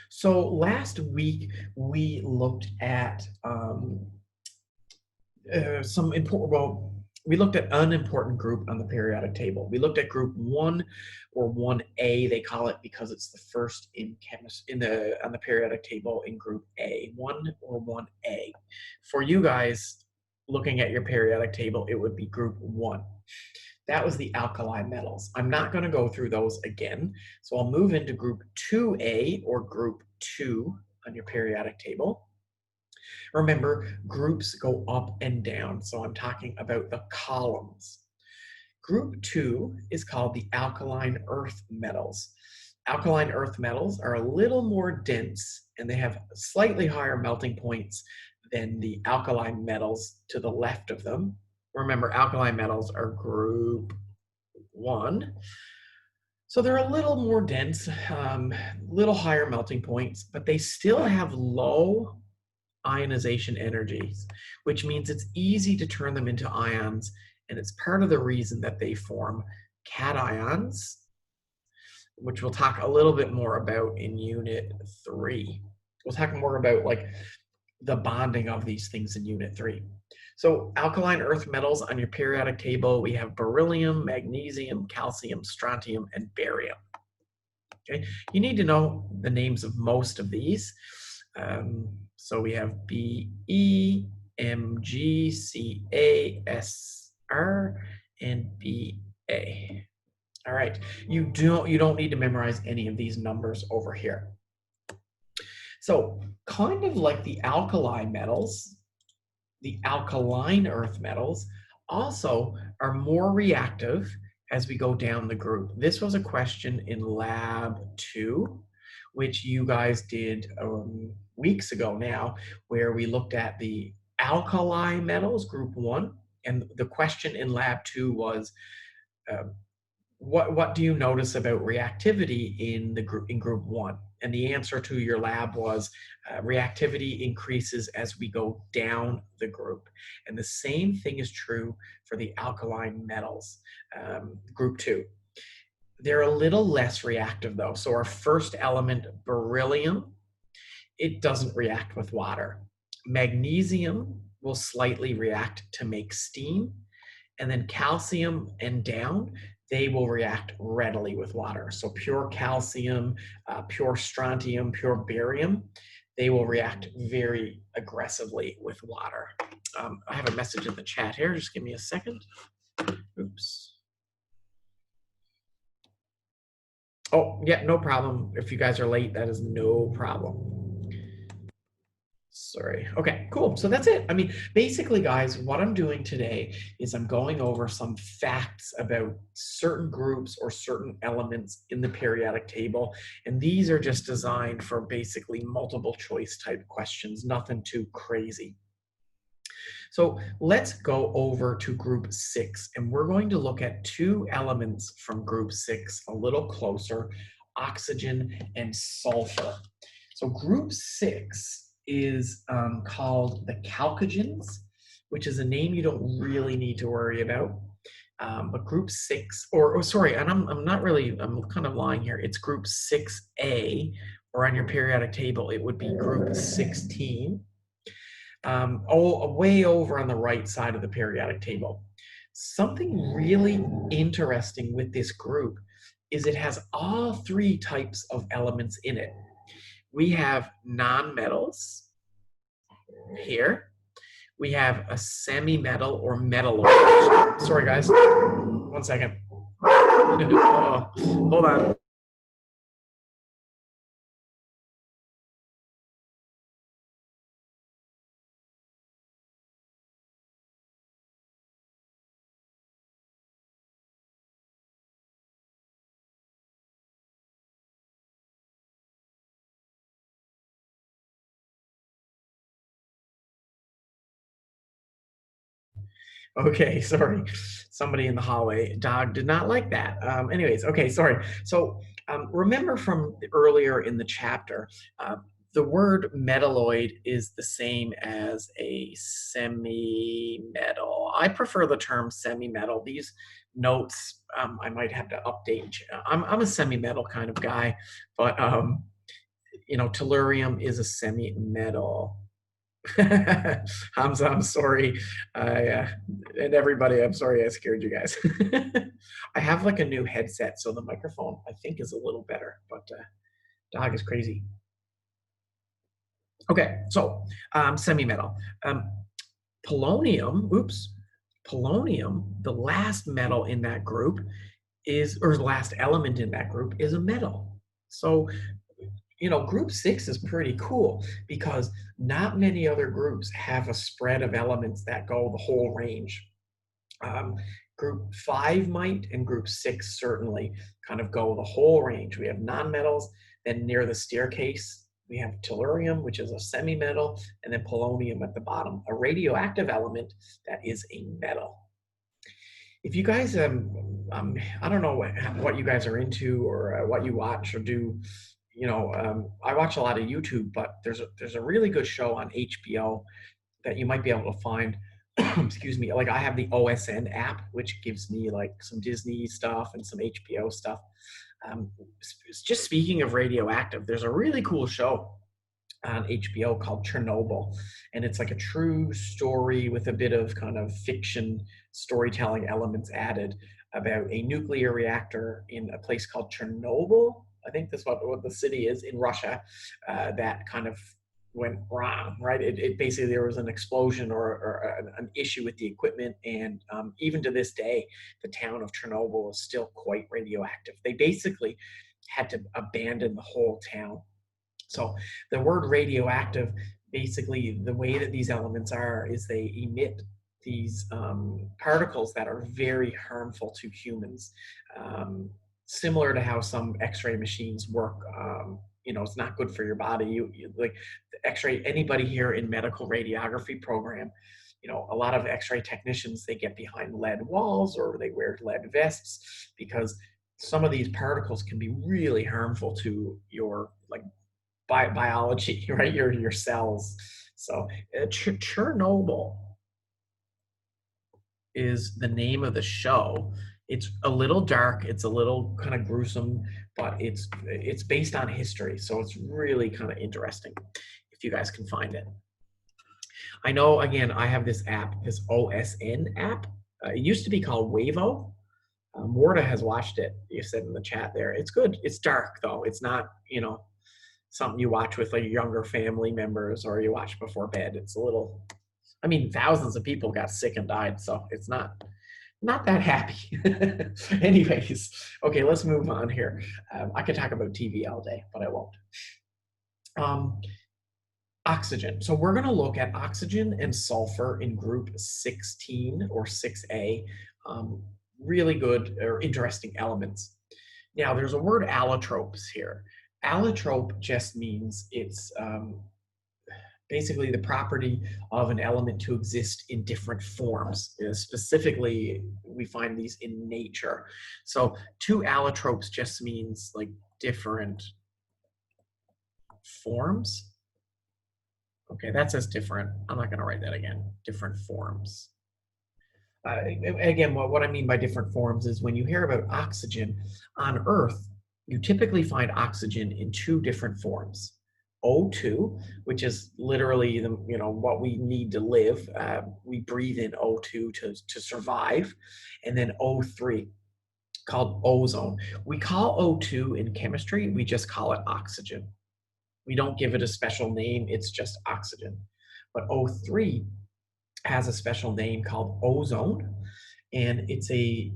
So last week we looked at some important, well, we looked at an unimportant group on the periodic table. We looked at group 1 or 1A, they call it because it's the first in chemistry on the periodic table in group A, 1 or 1A. For you guys looking at your periodic table, it would be group 1. That was the alkali metals. I'm not going to go through those again. So I'll move into group 2A or group 2 on your periodic table. Remember, groups go up and down. So I'm talking about the columns. Group 2 is called the alkaline earth metals. Alkaline earth metals are a little more dense and they have slightly higher melting points than the alkaline metals to the left of them. Remember, alkaline metals are group 1. So they're a little more dense, little higher melting points, but they still have low ionization energies, which means it's easy to turn them into ions, and it's part of the reason that they form cations, which we'll talk a little bit more about in Unit 3. We'll talk more about like the bonding of these things in Unit 3. So alkaline earth metals on your periodic table, we have beryllium, magnesium, calcium, strontium, and barium. Okay, you need to know the names of most of these. So we have B, M, G, C, A, S, R, and B, A. All right, you don't need to memorize any of these numbers over here. So kind of like the alkali metals, the alkaline earth metals also are more reactive as we go down the group. This was a question in lab 2, which you guys did weeks ago now, where we looked at the alkali metals, group 1, and the question in lab 2 was, what do you notice about reactivity in group 1? And the answer to your lab was reactivity increases as we go down the group. And the same thing is true for the alkaline metals, group 2. They're a little less reactive though. So our first element, beryllium, it doesn't react with water. Magnesium will slightly react to make steam. And then calcium and down, they will react readily with water. So pure calcium, pure strontium, pure barium, they will react very aggressively with water. I have a message in the chat here. Just give me a second. Oops. Oh, yeah, no problem. If you guys are late, that is no problem. Sorry. Okay, cool. So that's it. I mean, basically, guys, what I'm doing today is I'm going over some facts about certain groups or certain elements in the periodic table. And these are just designed for basically multiple choice type questions, nothing too crazy. So let's go over to group 6, and we're going to look at 2 elements from group 6 a little closer, oxygen and sulfur. So group 6 is called the chalcogens, which is a name you don't really need to worry about. But group 6, sorry, and I'm kind of lying here. It's group 6A, or on your periodic table, it would be group 16. Way over on the right side of the periodic table. Something really interesting with this group is it has all 3 types of elements in it. We have non-metals here. We have a semi-metal or metalloid. Sorry, guys. 1 second. Oh, hold on. Okay, sorry. Somebody in the hallway. Dog did not like that. Anyways, okay, sorry. So remember from earlier in the chapter, the word metalloid is the same as a semi-metal. I prefer the term semi-metal. These notes, I might have to update. I'm a semi-metal kind of guy, but tellurium is a semi-metal. I'm sorry. And everybody, I'm sorry I scared you guys. I have like a new headset, so the microphone I think is a little better, but dog is crazy. Okay, so semi-metal. Um, polonium, the last metal in that group or the last element in that group is a metal. So group 6 is pretty cool because not many other groups have a spread of elements that go the whole range. Group 5 might, and group 6 certainly kind of go the whole range. We have nonmetals, then near the staircase, we have tellurium, which is a semi-metal, and then polonium at the bottom, a radioactive element that is a metal. If you guys, I don't know what you guys are into or what you watch or do. I watch a lot of YouTube, but there's a really good show on HBO that you might be able to find. Excuse me. Like I have the OSN app, which gives me like some Disney stuff and some HBO stuff. Just speaking of radioactive, there's a really cool show on HBO called Chernobyl, and it's like a true story with a bit of kind of fiction storytelling elements added about a nuclear reactor in a place called Chernobyl. I think that's what the city is in Russia, that kind of went wrong, right? It basically, there was an explosion or an issue with the equipment, and even to this day, the town of Chernobyl is still quite radioactive. They basically had to abandon the whole town. So the word radioactive, basically the way that these elements are is they emit these particles that are very harmful to humans, similar to how some x-ray machines work. It's not good for your body. Like the x-ray, anybody here in medical radiography program, a lot of x-ray technicians, they get behind lead walls or they wear lead vests because some of these particles can be really harmful to your biology, right? Your cells. So Chernobyl is the name of the show. It's a little dark, it's a little kind of gruesome, but it's based on history, so it's really kind of interesting if you guys can find it. I know, again, I have this app, this OSN app. It used to be called Wavo. Morta has watched it. You said in the chat there. It's good. It's dark though. It's not, something you watch with like younger family members or you watch before bed. It's a little, thousands of people got sick and died, so it's not that happy. Anyways, okay, let's move on here. I could talk about TV all day, but I won't. Oxygen. So we're going to look at oxygen and sulfur in group 16 or 6A. Really good or interesting elements. Now, there's a word allotropes here. Allotrope just means it's basically the property of an element to exist in different forms. Specifically, we find these in nature. So two allotropes just means like different forms. Okay, that says different. I'm not going to write that again. Different forms. Again, what I mean by different forms is when you hear about oxygen on Earth, you typically find oxygen in two different forms. O2, which is literally what we need to live. We breathe in O2 to survive, and then O3, called ozone. We call O2 in chemistry, we just call it oxygen. We don't give it a special name, it's just oxygen. But O3 has a special name called ozone, and it's a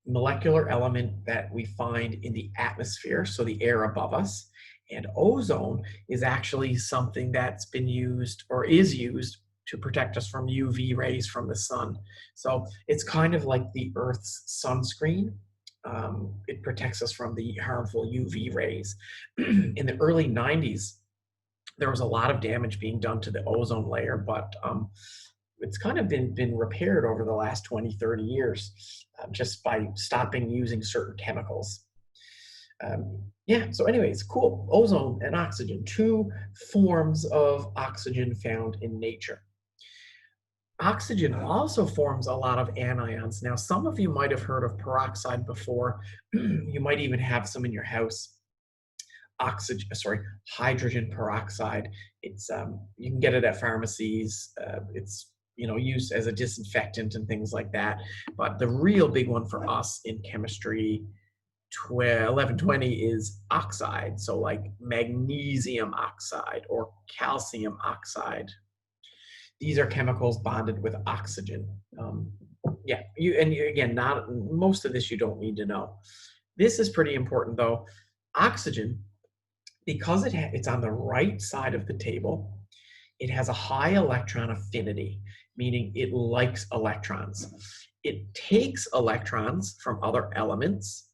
molecular element that we find in the atmosphere, so the air above us. And ozone is actually something that's been used or is used to protect us from UV rays from the sun. So it's kind of like the Earth's sunscreen. It protects us from the harmful UV rays. In the early 90s, there was a lot of damage being done to the ozone layer, but it's kind of been repaired over the last 20, 30 years just by stopping using certain chemicals. Yeah, so anyways, cool. Ozone and oxygen, two forms of oxygen found in nature. Oxygen also forms a lot of anions. Now, some of you might have heard of peroxide before. You might even have some in your house. hydrogen peroxide. It's you can get it at pharmacies. It's used as a disinfectant and things like that. But the real big one for us in chemistry 1120 is oxide. So like magnesium oxide or calcium oxide. These are chemicals bonded with oxygen. Yeah, again, not most of this you don't need to know. This is pretty important though. Oxygen, because it's on the right side of the table, it has a high electron affinity, meaning it likes electrons. It takes electrons from other elements,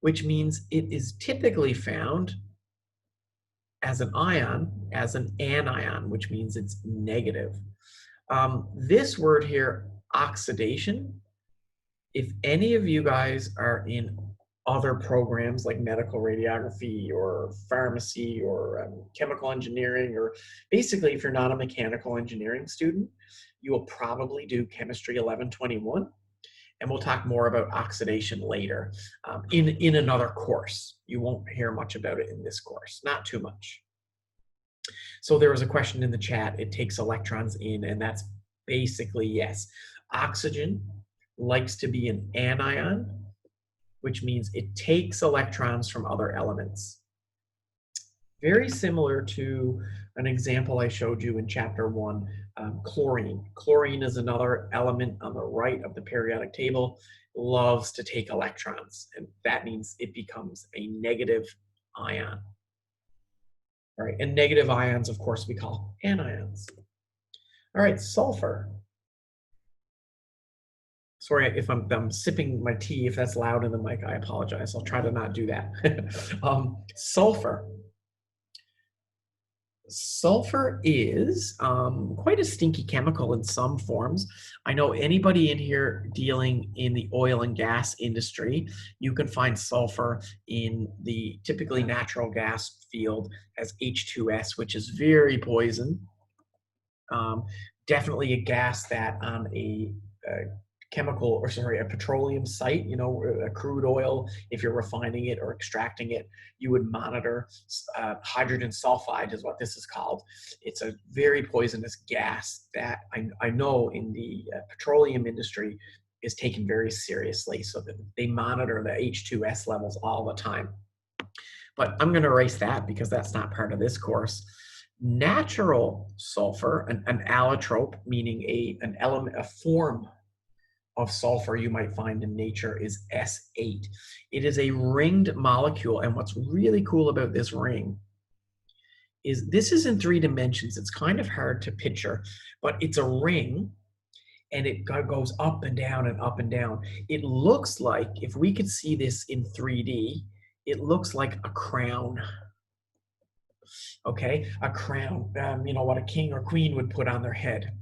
which means it is typically found as an ion, as an anion, which means it's negative. This word here, oxidation, if any of you guys are in other programs like medical radiography or pharmacy or chemical engineering, or basically if you're not a mechanical engineering student, you will probably do chemistry 1121. And we'll talk more about oxidation later in another course. You won't hear much about it in this course, not too much. So there was a question in the chat, it takes electrons in, and that's basically yes. Oxygen likes to be an anion, which means it takes electrons from other elements. Very similar to an example I showed you in chapter 1, chlorine. Chlorine is another element on the right of the periodic table, loves to take electrons, and that means it becomes a negative ion. All right, and negative ions, of course, we call anions. All right, sulfur. Sorry if I'm sipping my tea. If that's loud in the mic, I apologize. I'll try to not do that. Sulfur. Sulfur is quite a stinky chemical in some forms. I know anybody in here dealing in the oil and gas industry, you can find sulfur in the typically natural gas field as H2S, which is very poison. Definitely a gas that on a petroleum site, a crude oil, if you're refining it or extracting it, you would monitor. Hydrogen sulfide is what this is called. It's a very poisonous gas that I know in the petroleum industry is taken very seriously, so that they monitor the H2S levels all the time. But I'm going to erase that because that's not part of this course. Natural sulfur, an allotrope, meaning an element, a form of sulfur you might find in nature, is S8. It is a ringed molecule, and what's really cool about this ring is this is in 3 dimensions. It's kind of hard to picture, but it's a ring, and it goes up and down and up and down. It looks like, if we could see this in 3D, it looks like a crown. Okay, a crown, what a king or queen would put on their head.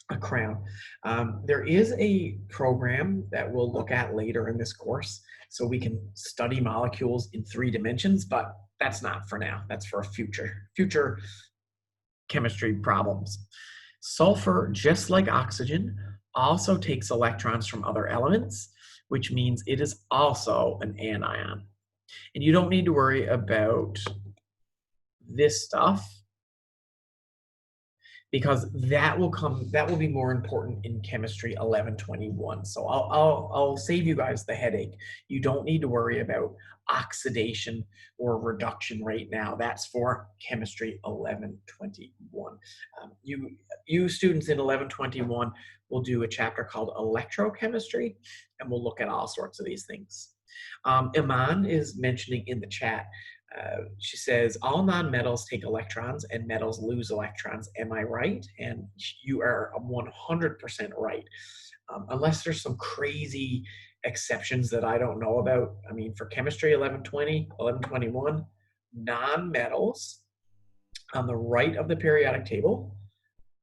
A crown. There is a program that we'll look at later in this course, so we can study molecules in 3 dimensions, but that's not for now. That's for future chemistry problems. Sulfur, just like oxygen, also takes electrons from other elements, which means it is also an anion. And you don't need to worry about this stuff, because that will be more important in chemistry 1121. So I'll save you guys the headache. You don't need to worry about oxidation or reduction right now. That's for chemistry 1121. You students in 1121 will do a chapter called electrochemistry, and we'll look at all sorts of these things. Iman is mentioning in the chat, she says, all nonmetals take electrons and metals lose electrons. Am I right? And you are 100% right. Unless there's some crazy exceptions that I don't know about. I mean, for chemistry 1120, 1121, nonmetals on the right of the periodic table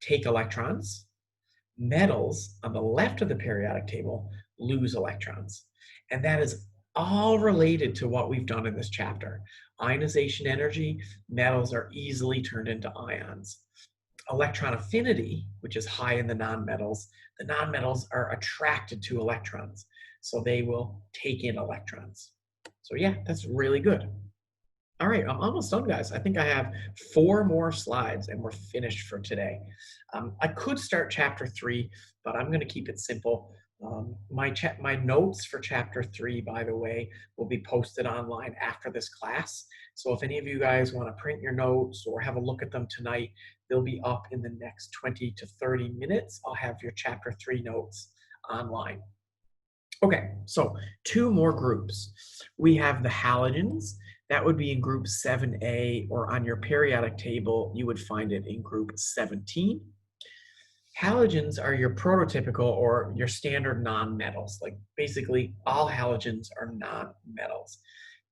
take electrons. Metals on the left of the periodic table lose electrons. And that is all related to what we've done in this chapter. Ionization energy, metals are easily turned into ions. Electron affinity, which is high in the nonmetals are attracted to electrons, so they will take in electrons. So yeah, that's really good. All right, I'm almost done, guys. I think I have 4 more slides and we're finished for today. I could start chapter 3, but I'm going to keep it simple. My notes for chapter 3, by the way, will be posted online after this class. So if any of you guys want to print your notes or have a look at them tonight, they'll be up in the next 20 to 30 minutes. I'll have your chapter 3 notes online. Okay, so 2 more groups. We have the halogens. That would be in group 7A, or on your periodic table, you would find it in group 17. Halogens are your prototypical or your standard nonmetals. Like basically all halogens are nonmetals.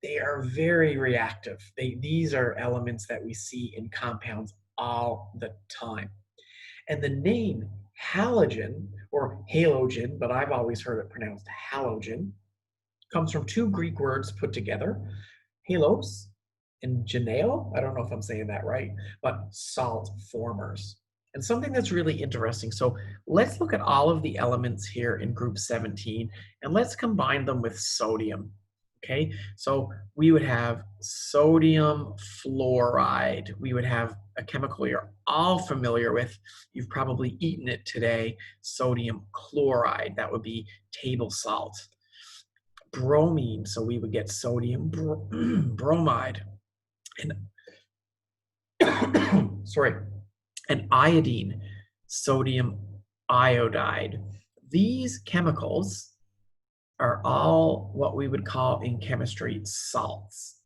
They are very reactive. These are elements that we see in compounds all the time. And the name halogen, or halogen, but I've always heard it pronounced halogen, comes from 2 Greek words put together, halos and geneo. I don't know if I'm saying that right, but salt formers. And something that's really interesting. So let's look at all of the elements here in group 17 and let's combine them with sodium. Okay, so we would have sodium fluoride. We would have a chemical you're all familiar with. You've probably eaten it today, sodium chloride. That would be table salt. Bromine, so we would get sodium bromide. And sorry, and iodine, sodium iodide. These chemicals are all what we would call in chemistry salts.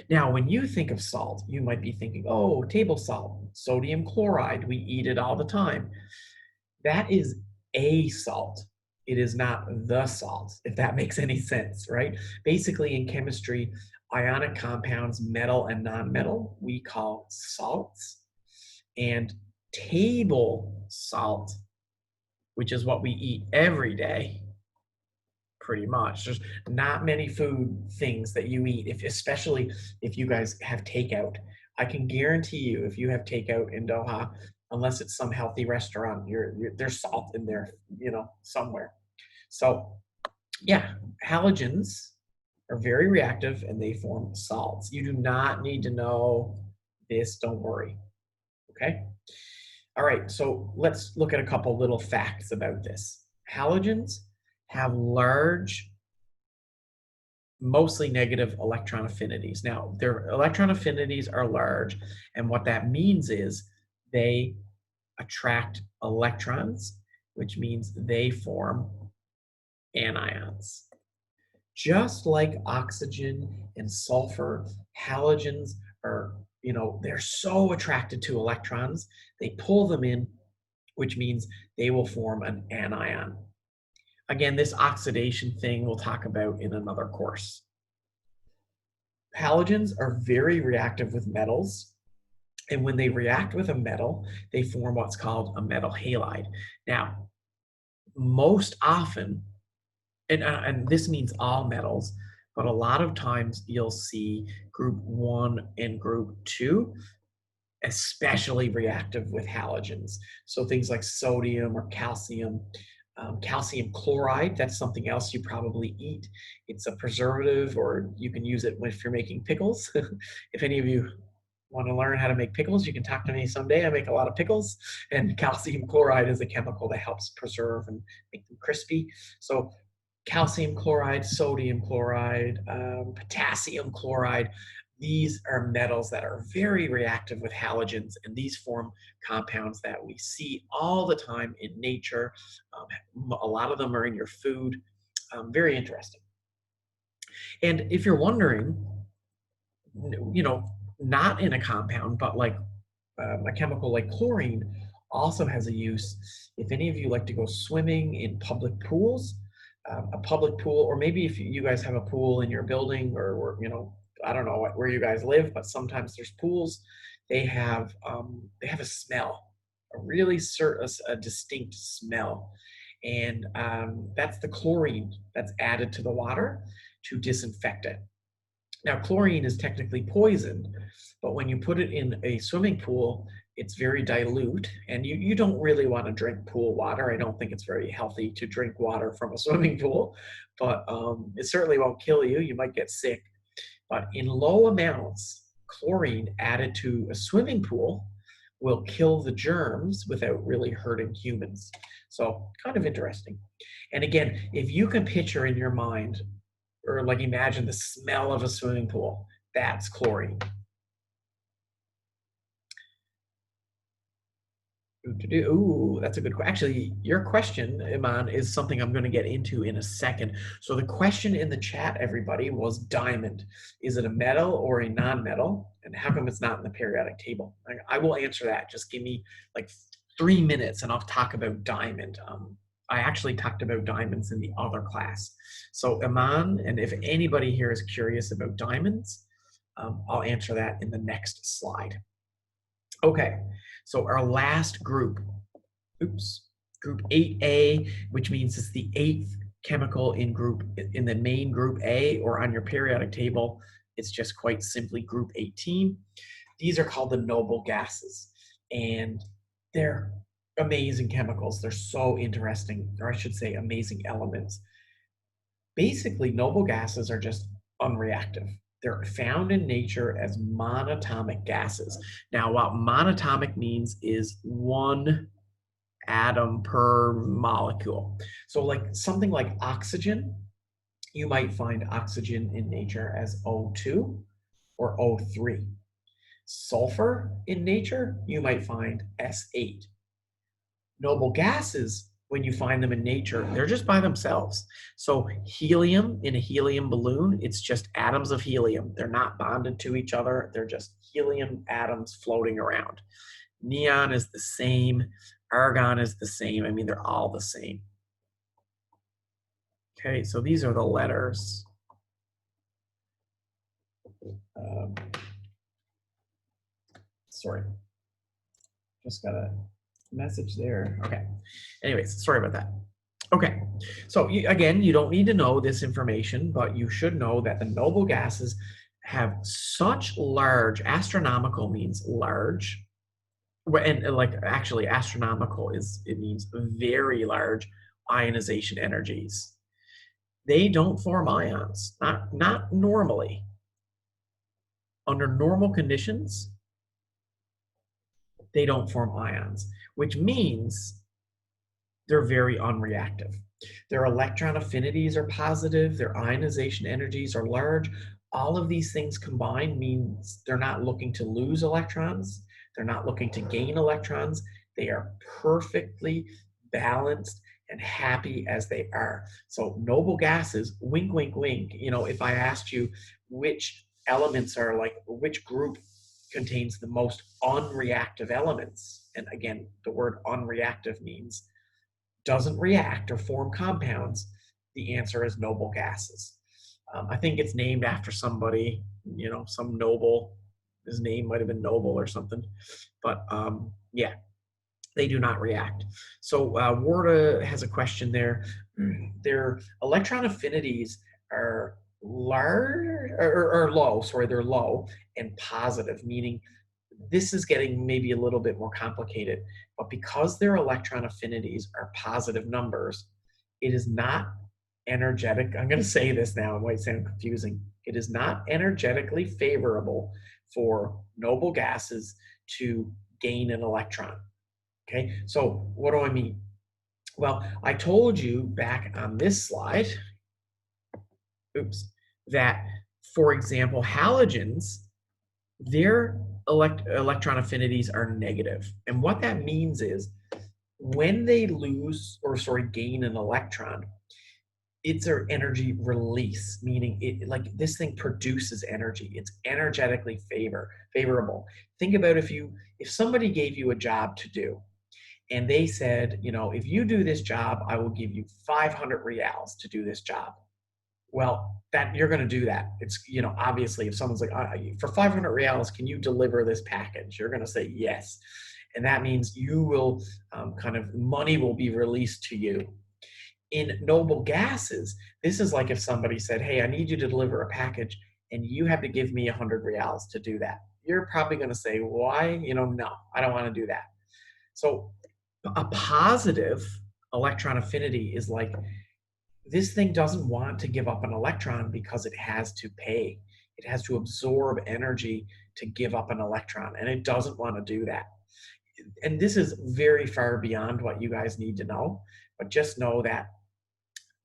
Now, when you think of salt, you might be thinking, oh, table salt, sodium chloride, we eat it all the time. That is a salt. It is not the salt, if that makes any sense, right? Basically, in chemistry, ionic compounds, metal and nonmetal, we call salts. And table salt, which is what we eat every day, pretty much. There's not many food things that you eat, especially if you guys have takeout. I can guarantee you, if you have takeout in Doha, unless it's some healthy restaurant, there's salt in there, somewhere. So, yeah, halogens are very reactive and they form salts. You do not need to know this, don't worry. Okay? All right, so let's look at a couple little facts about this. Halogens have large, mostly negative electron affinities. Now, their electron affinities are large, and what that means is they attract electrons, which means they form anions. Just like oxygen and sulfur, halogens are, they're so attracted to electrons, they pull them in, which means they will form an anion. Again, this oxidation thing we'll talk about in another course. Halogens are very reactive with metals. And when they react with a metal, they form what's called a metal halide. Now, most often, and this means all metals, but a lot of times you'll see group 1 and group 2 especially reactive with halogens. So things like sodium or calcium. Calcium chloride, that's something else you probably eat. It's a preservative, or you can use it if you're making pickles. If any of you want to learn how to make pickles, you can talk to me someday. I make a lot of pickles, and calcium chloride is a chemical that helps preserve and make them crispy. So calcium chloride, sodium chloride, potassium chloride, these are metals that are very reactive with halogens, and these form compounds that we see all the time in nature. A lot of them are in your food. Very interesting. And if you're wondering, not in a compound, but like a chemical like chlorine also has a use. If any of you like to go swimming in public pools, a public pool, or maybe if you guys have a pool in your building, or I don't know where you guys live, but sometimes there's pools. They have a smell, a really a distinct smell, and that's the chlorine that's added to the water to disinfect it. Now, chlorine is technically poison, but when you put it in a swimming pool, it's very dilute, and you don't really want to drink pool water. I don't think it's very healthy to drink water from a swimming pool, but it certainly won't kill you. You might get sick. But in low amounts, chlorine added to a swimming pool will kill the germs without really hurting humans. So kind of interesting. And again, if you can picture in your mind or like imagine the smell of a swimming pool, that's chlorine. Ooh, that's a good question. Actually, your question, Iman, is something I'm going to get into in a second. So the question in the chat, everybody, was diamond. Is it a metal or a non-metal? And how come it's not in the periodic table? I will answer that. Just give me like 3 minutes and I'll talk about diamond. I actually talked about diamonds in the other class. So Iman, and if anybody here is curious about diamonds, I'll answer that in the next slide. Okay, so our last group, group 8A, which means it's the eighth chemical in the main group A, or on your periodic table, it's just quite simply group 18. These are called the noble gases, and they're amazing chemicals. They're so interesting, or I should say amazing elements. Basically, noble gases are just unreactive. They're found in nature as monatomic gases. Now, what monatomic means is one atom per molecule. So like something like oxygen, you might find oxygen in nature as O2 or O3. Sulfur in nature, you might find S8. Noble gases, when you find them in nature, they're just by themselves. So helium in a helium balloon, it's just atoms of helium. They're not bonded to each other. They're just helium atoms floating around. Neon is the same. Argon is the same. I mean, they're all the same. Okay, so these are the letters. Sorry, just got a message there. Okay, anyways, sorry about that. Okay, so again, you don't need to know this information, but you should know that the noble gases have such large, astronomical means large, and like actually astronomical it means very large ionization energies. They don't form ions, not normally. Under normal conditions, they don't form ions, which means they're very unreactive. Their electron affinities are positive, their ionization energies are large. All of these things combined means they're not looking to lose electrons, they're not looking to gain electrons. They are perfectly balanced and happy as they are. So noble gases, wink, wink, wink. You know, if I asked you which elements are like, which group contains the most unreactive elements, and again, the word unreactive means doesn't react or form compounds, the answer is noble gases. I think it's named after somebody, you know, some noble, his name might have been Noble or something, but yeah, they do not react. So Warda has a question there. Their electron affinities are large or low, sorry, they're low and positive, meaning this is getting maybe a little bit more complicated, but because their electron affinities are positive numbers, it is not energetic. I'm going to say this now, it might sound confusing. It is not energetically favorable for noble gases to gain an electron. Okay, so what do I mean? Well, I told you back on this slide, that for example, halogens, their electron affinities are negative. And what that means is when they lose, or sorry, gain an electron, it's their energy release, meaning it, like this thing produces energy. It's energetically favorable. Think about if somebody gave you a job to do, and they said, you know, if you do this job, I will give you 500 reals to do this job. Well, that you're going to do that. It's, you know, obviously if someone's like, for 500 reals, can you deliver this package? You're going to say yes. And that means you will money will be released to you. In noble gases, this is like if somebody said, hey, I need you to deliver a package and you have to give me 100 reals to do that. You're probably going to say, why? You know, no, I don't want to do that. So a positive electron affinity is like, this thing doesn't want to give up an electron because it has to pay. It has to absorb energy to give up an electron, and it doesn't want to do that. And this is very far beyond what you guys need to know, but just know that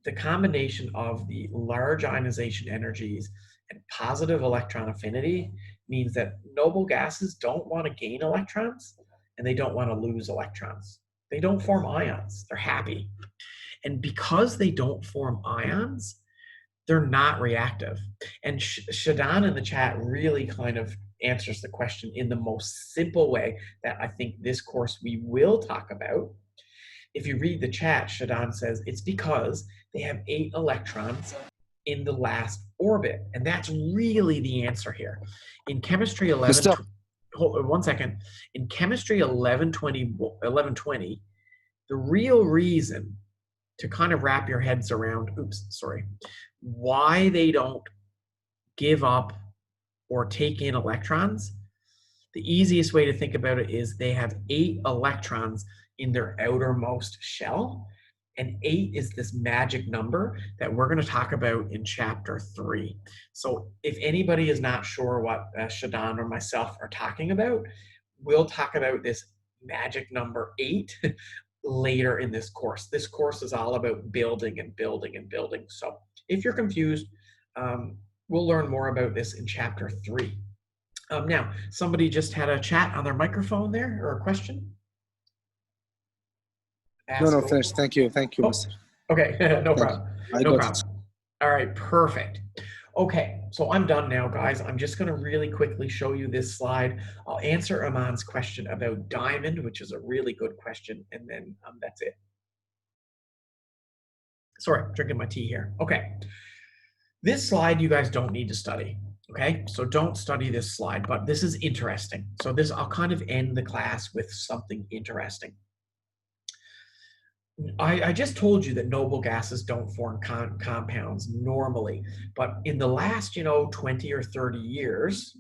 the combination of the large ionization energies and positive electron affinity means that noble gases don't want to gain electrons and they don't want to lose electrons. They don't form ions. They're happy. And because they don't form ions, they're not reactive. And Shadan in the chat really kind of answers the question in the most simple way that I think this course we will talk about. If you read the chat, Shadan says it's because they have 8 electrons in the last orbit. And that's really the answer here. In chemistry 11, hold on 1 second. In chemistry 1120, the real reason to kind of wrap your heads around, why they don't give up or take in electrons, the easiest way to think about it is they have 8 electrons in their outermost shell, and 8 is this magic number that we're going to talk about in chapter 3. So if anybody is not sure what Shadan or myself are talking about, we'll talk about this magic number 8 later in this course. This course is all about building and building and building. So if you're confused, we'll learn more about this in chapter 3. Now, somebody just had a chat on their microphone there, or a question? No, finished. Thank you, Mr. Okay, no problem. No problem. All right, perfect. Okay, so I'm done now, guys. I'm just going to really quickly show you this slide. I'll answer Aman's question about diamond, which is a really good question, and then that's it. Sorry, I'm drinking my tea here. Okay. This slide you guys don't need to study, okay? So don't study this slide, but this is interesting. So I'll kind of end the class with something interesting. I just told you that noble gases don't form compounds normally, but in the last, 20 or 30 years,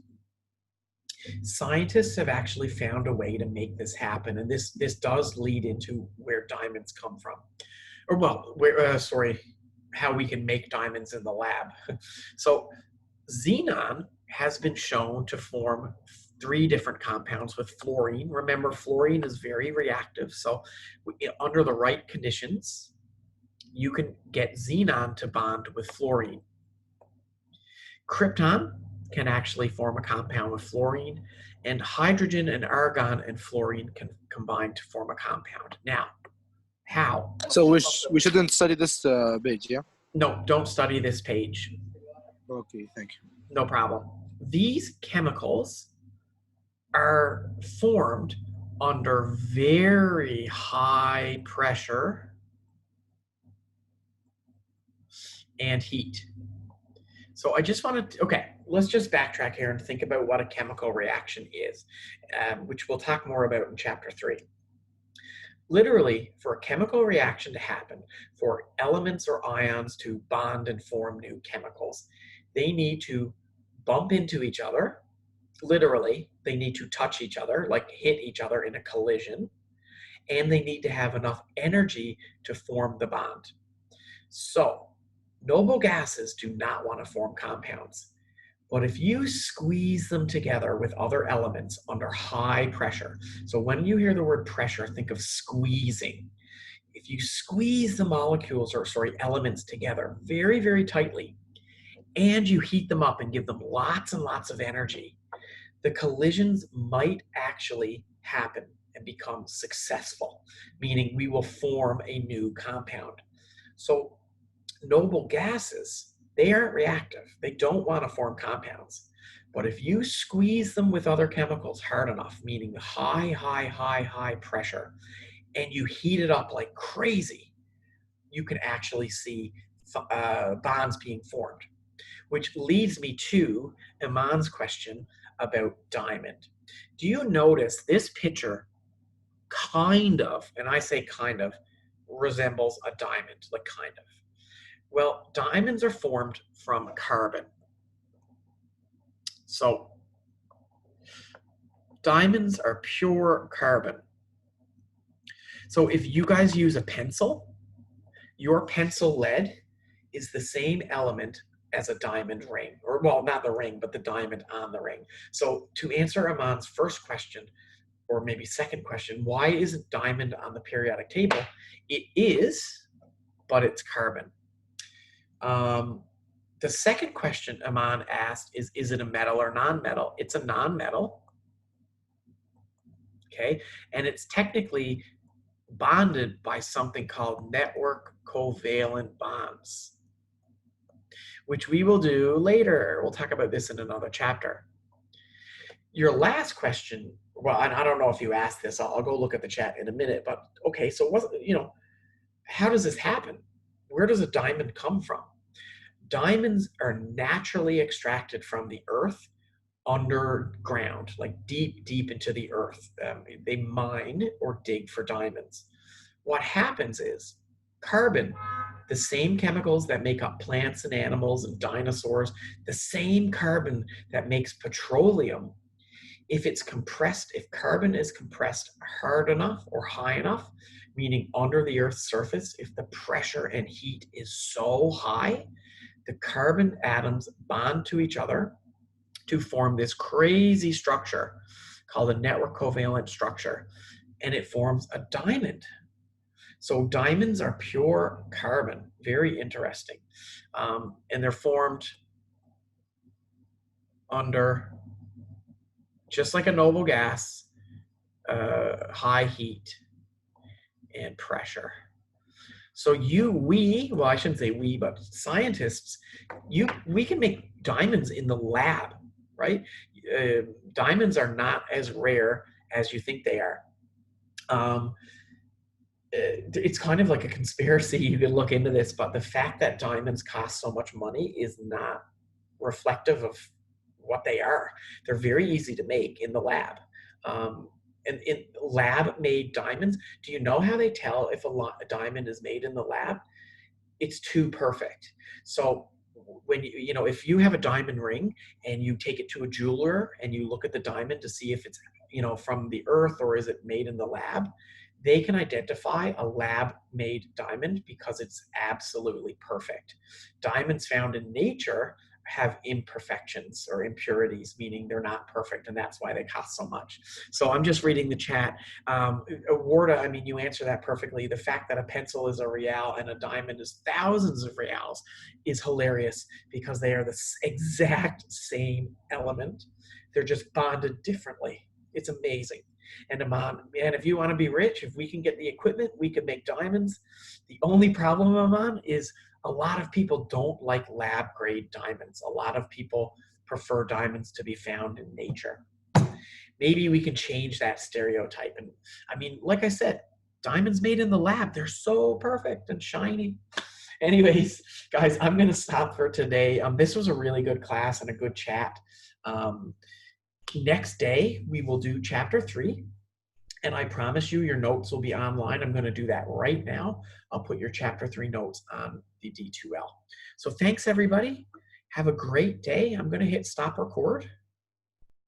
scientists have actually found a way to make this happen, and this does lead into where diamonds come from. Or well, how we can make diamonds in the lab. So xenon has been shown to form 3 different compounds with fluorine. Remember, fluorine is very reactive. So under the right conditions, you can get xenon to bond with fluorine. Krypton can actually form a compound with fluorine, and hydrogen and argon and fluorine can combine to form a compound. Now, how? So we shouldn't study this page, yeah? No, don't study this page. Okay, thank you. No problem. These chemicals are formed under very high pressure and heat. So I just want to, okay, let's just backtrack here and think about what a chemical reaction is, which we'll talk more about in chapter 3. Literally, for a chemical reaction to happen, for elements or ions to bond and form new chemicals, they need to bump into each other. Literally, they need to touch each other, like hit each other in a collision, and they need to have enough energy to form the bond. So, noble gases do not want to form compounds. But if you squeeze them together with other elements under high pressure, so when you hear the word pressure, think of squeezing. If you squeeze the molecules, elements together very, very tightly, and you heat them up and give them lots and lots of energy, the collisions might actually happen and become successful, meaning we will form a new compound. So noble gases, they aren't reactive. They don't want to form compounds. But if you squeeze them with other chemicals hard enough, meaning high pressure, and you heat it up like crazy, you can actually see bonds being formed. Which leads me to Iman's question about diamond. Do you notice this picture kind of, and I say kind of, resembles a diamond, like kind of? Well, diamonds are formed from carbon. So diamonds are pure carbon. So if you guys use a pencil, your pencil lead is the same element as a diamond ring, or well, not the ring, but the diamond on the ring. So to answer Aman's first question, or maybe second question, why isn't diamond on the periodic table? It is, but it's carbon. The second question Aman asked is it a metal or non-metal? It's a non-metal, okay? And it's technically bonded by something called network covalent bonds, which we will do later. We'll talk about this in another chapter. Your last question, well, and I don't know if you asked this, I'll go look at the chat in a minute, but okay, so how does this happen? Where does a diamond come from? Diamonds are naturally extracted from the earth underground, like deep, deep into the earth. They mine or dig for diamonds. What happens is carbon, the same chemicals that make up plants and animals and dinosaurs, the same carbon that makes petroleum, if it's compressed, if carbon is compressed hard enough or high enough, meaning under the Earth's surface, if the pressure and heat is so high, the carbon atoms bond to each other to form this crazy structure called a network covalent structure, and it forms a diamond. So diamonds are pure carbon, very interesting. And they're formed under, just like a noble gas, high heat and pressure. So well, I shouldn't say we, but scientists, we can make diamonds in the lab, right? Diamonds are not as rare as you think they are. It's kind of like a conspiracy. You can look into this, but the fact that diamonds cost so much money is not reflective of what they are. They're very easy to make in the lab. And in lab-made diamonds, do you know how they tell if a diamond is made in the lab? It's too perfect. So when if you have a diamond ring and you take it to a jeweler and you look at the diamond to see if it's from the earth or is it made in the lab, they can identify a lab-made diamond because it's absolutely perfect. Diamonds found in nature have imperfections or impurities, meaning they're not perfect, and that's why they cost so much. So I'm just reading the chat. Warda, I mean, you answer that perfectly. The fact that a pencil is a real and a diamond is thousands of reals is hilarious because they are the exact same element. They're just bonded differently. It's amazing. And Aman, man, if you want to be rich, if we can get the equipment, we can make diamonds. The only problem, Aman, is a lot of people don't like lab grade diamonds. A lot of people prefer diamonds to be found in nature. Maybe we can change that stereotype. And I mean, like I said, diamonds made in the lab, they're so perfect and shiny. Anyways, guys, I'm going to stop for today. This was a really good class and a good chat. Next day, we will do chapter 3. And I promise you, your notes will be online. I'm going to do that right now. I'll put your chapter 3 notes on the D2L. So thanks, everybody. Have a great day. I'm going to hit stop record.